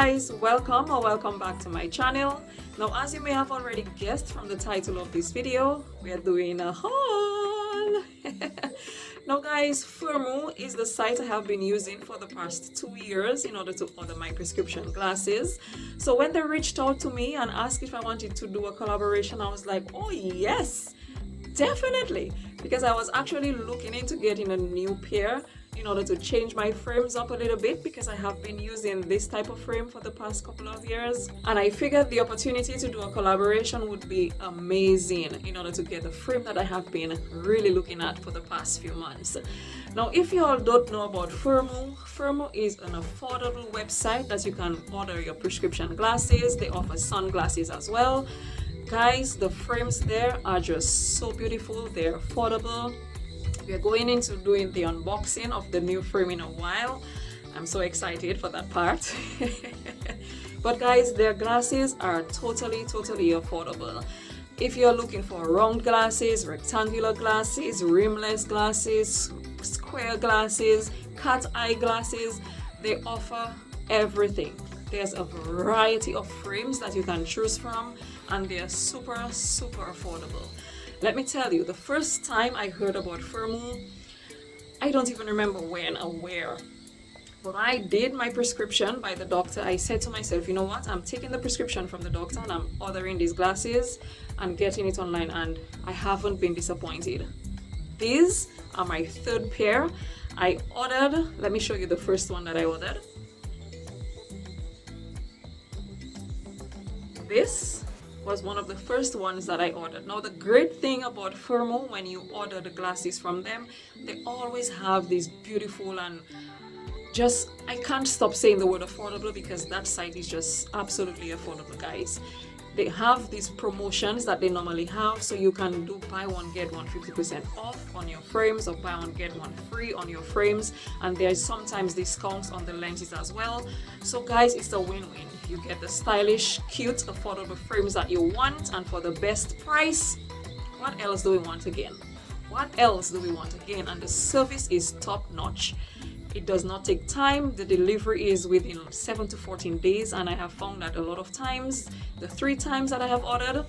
guys, welcome or welcome back to my channel. Now, as you may have already guessed from the title of this video, we are doing a haul. Now guys, Firmoo is the site I have been using for the past 2 years in order to order my prescription glasses. So when they reached out to me and asked if I wanted to do a collaboration, I was like, oh yes, definitely, because I was actually looking into getting a new pair in order to change my frames up a little bit, because I have been using this type of frame for the past couple of years, and I figured the opportunity to do a collaboration would be amazing in order to get the frame that I have been really looking at for the past few months. Now, if you all don't know about Firmoo is an affordable website that you can order your prescription glasses. They offer sunglasses as well. Guys, the frames there are just so beautiful. They're affordable. We are going into doing the unboxing of the new frame in a while. I'm so excited for that part. But guys, their glasses are totally affordable. If you're looking for round glasses, rectangular glasses, rimless glasses, square glasses, cat eye glasses, they offer everything. There's a variety of frames that you can choose from, and they're super affordable. Let me tell you, the first time I heard about Firmoo, I don't even remember when or where. But I did my prescription by the doctor. I said to myself, you know what? I'm taking the prescription from the doctor and I'm ordering these glasses and getting it online, and I haven't been disappointed. These are my third pair. I ordered, let me show you the first one that I ordered. This was one of the first ones that I ordered. Now, the great thing about Firmoo, when you order the glasses from them, they always have these beautiful and just, I can't stop saying the word affordable, because that site is just absolutely affordable, guys. They have these promotions that they normally have, so you can do buy one get one 50% off on your frames, or buy one get one free on your frames, and there's sometimes discounts on the lenses as well. So guys, it's a win-win. You get the stylish, cute, affordable frames that you want, and for the best price. What else do we want again? What else do we want again? And the service is top-notch. It does not take time. The delivery is within 7 to 14 days, and I have found that a lot of times, the 3 times that I have ordered,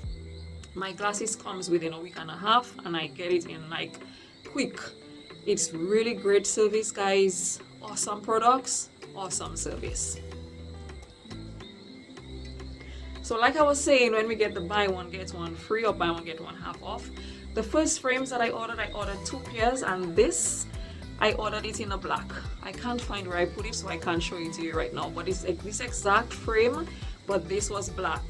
my glasses comes within a week and a half, and I get it in like quick. It's really great service, guys. Awesome products, awesome service. So like I was saying, when we get the buy one get one free or buy one get one half off, the first frames that I ordered 2 pairs, and this I ordered it in a black. I can't find where I put it, so I can't show it to you right now, but it's this exact frame, but this was black.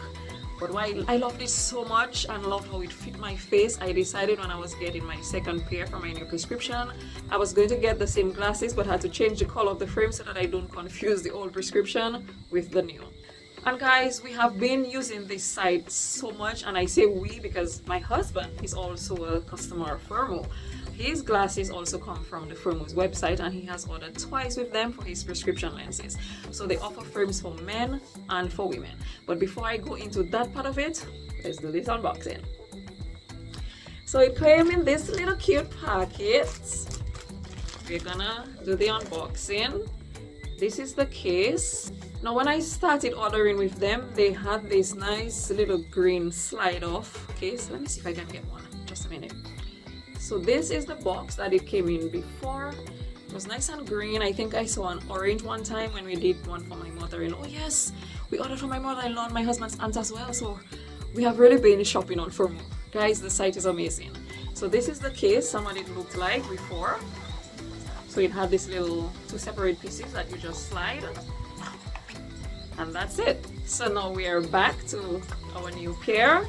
But why I loved it so much and loved how it fit my face, I decided when I was getting my second pair for my new prescription, I was going to get the same glasses, but had to change the color of the frame so that I don't confuse the old prescription with the new. And guys, we have been using this site so much, and I say we because my husband is also a customer of Firmoo. His glasses also come from the Firmoo's website, and he has ordered twice with them for his prescription lenses. So they offer frames for men and for women. But before I go into that part of it, let's do this unboxing. So it came in this little cute packet. We're gonna do the unboxing. This is the case. Now, when I started ordering with them, they had this nice little green slide off case. Let me see if I can get one. Just a minute. So this is the box that it came in before. It was nice and green. I think I saw an orange one time when we did one for my mother-in-law. Oh yes, we ordered for my mother-in-law and my husband's aunt as well. So we have really been shopping on Firmoo. Guys, the site is amazing. So this is the case, what it looked like before. So it had this little 2 separate pieces that you just slide. And that's it. So now we are back to our new pair.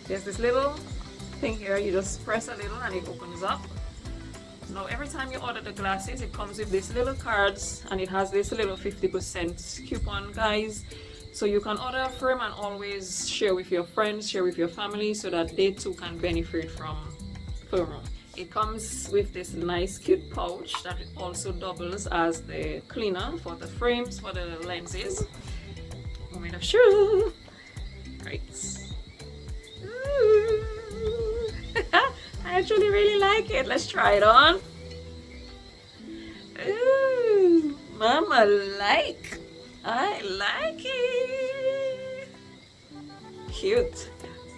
There's this little thing here, you just press a little and it opens up. Now every time you order the glasses, it comes with these little cards, and it has this little 50% coupon, guys. So you can order a frame and always share with your friends, share with your family, so that they too can benefit from Firmoo. It comes with this nice cute pouch that also doubles as the cleaner for the frames, for the lenses. Moment of shoe. Right. I actually really like it. Let's try it on. Ooh, mama like. I like it. Cute.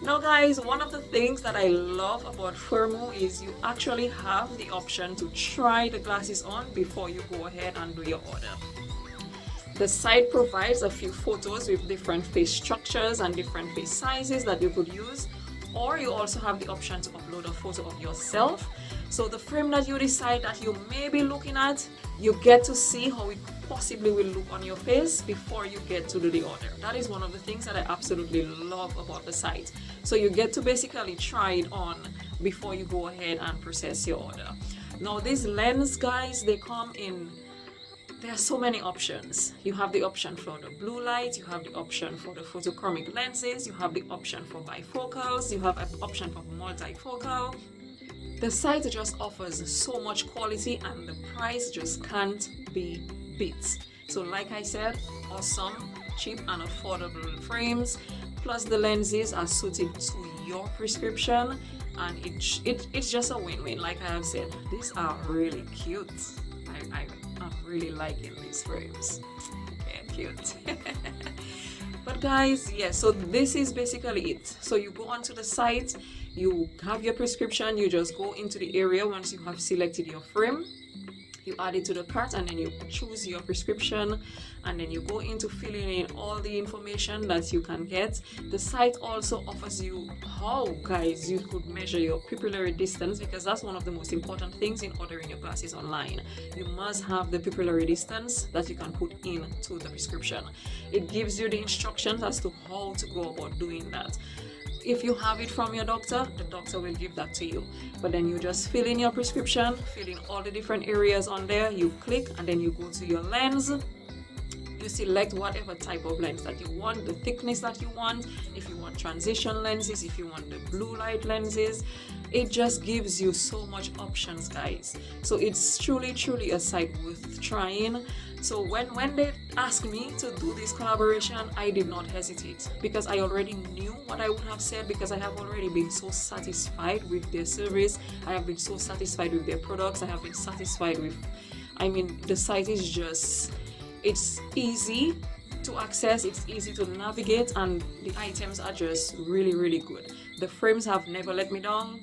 Now guys, one of the things that I love about Firmoo is you actually have the option to try the glasses on before you go ahead and do your order. The site provides a few photos with different face structures and different face sizes that you could use, or you also have the option to upload a photo of yourself. So the frame that you decide that you may be looking at, you get to see how it possibly will look on your face before you get to do the order. That is one of the things that I absolutely love about the site. So you get to basically try it on before you go ahead and process your order. Now these lens guys, they come in, there are so many options. You have the option for the blue light, you have the option for the photochromic lenses, you have the option for bifocals, you have an option for multifocal. The site just offers so much quality and the price just can't be beat. So like I said, awesome, cheap and affordable frames, plus the lenses are suited to your prescription, and it's just a win-win. Like I have said, these are really cute. I'm really liking these frames. Okay, cute. But guys, yeah, so this is basically it. So you go onto the site, you have your prescription, you just go into the area once you have selected your frame, you add it to the cart, and then you choose your prescription, and then you go into filling in all the information that you can get. The site also offers you how, guys, you could measure your pupillary distance, because that's one of the most important things in ordering your glasses online. You must have the pupillary distance that you can put into the prescription. It gives you the instructions as to how to go about doing that. If you have it from your doctor, the doctor will give that to you. But then you just fill in your prescription, fill in all the different areas on there, you click, and then you go to your lens. You select whatever type of lens that you want, the thickness that you want, if you want transition lenses, if you want the blue light lenses. It just gives you so much options, guys. So it's truly a site worth trying. So when they asked me to do this collaboration, I did not hesitate, because I already knew what I would have said, because I have already been so satisfied with their service. I have been so satisfied with their products. I have been satisfied with, I mean, the site is just, it's easy to access, it's easy to navigate, and the items are just really good. The frames have never let me down.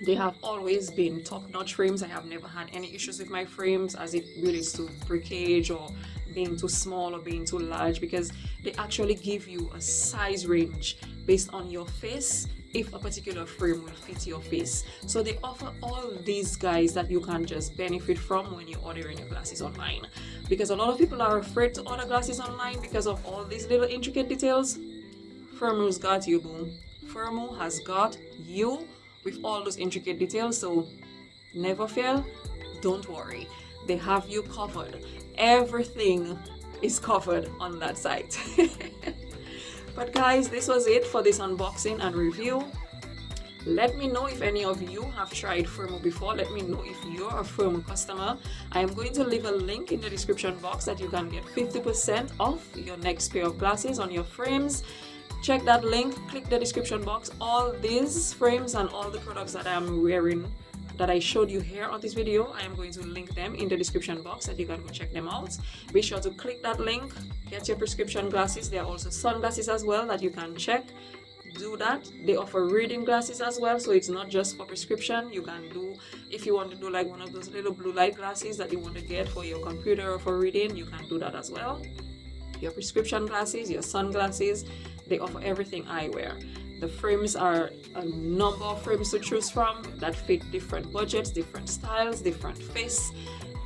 They have always been top-notch frames. I have never had any issues with my frames as it relates to breakage or being too small or being too large, because they actually give you a size range based on your face if a particular frame will fit your face. So they offer all these guys that you can just benefit from when you're ordering your glasses online, because a lot of people are afraid to order glasses online because of all these little intricate details. Firmoo's got you, boo. Firmoo has got you with all those intricate details, so never fear, don't worry, they have you covered. Everything is covered on that site. But guys, this was it for this unboxing and review. Let me know if any of you have tried Firmoo before. Let me know if you're a Firmoo customer. I am going to leave a link in the description box that you can get 50% off your next pair of glasses on your frames. Check that link, click the description box. All these frames and all the products that I'm wearing that I showed you here on this video, I am going to link them in the description box that you can go check them out. Be sure to click that link, get your prescription glasses. There are also sunglasses as well that you can check. Do that. They offer reading glasses as well, so it's not just for prescription. You can do, if you want to do like one of those little blue light glasses that you want to get for your computer or for reading, you can do that as well. Your prescription glasses, your sunglasses, they offer everything eyewear. The frames are a number of frames to choose from that fit different budgets, different styles, different face.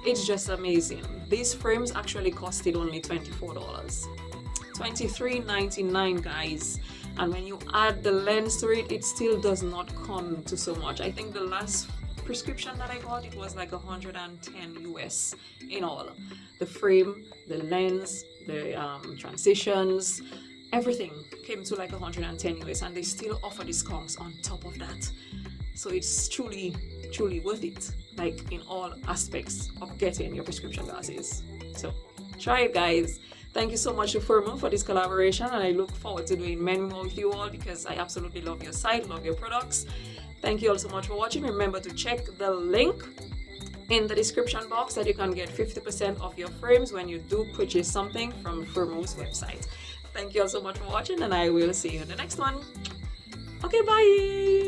It's just amazing. These frames actually costed only $24. $23.99, guys. And when you add the lens to it, it still does not come to so much. I think the last prescription that I got, it was like 110 US in all. The frame, the lens, the transitions, everything came to like 110 US, and they still offer discounts on top of that. So it's truly worth it, like in all aspects of getting your prescription glasses. So try it, guys. Thank you so much to Firmoo for this collaboration, and I look forward to doing many more with you all, because I absolutely love your site, love your products. Thank you all so much for watching. Remember to check the link in the description box that you can get 50% off your frames when you do purchase something from Firmoo's website. Thank you all so much for watching, and I will see you in the next one. Okay, bye!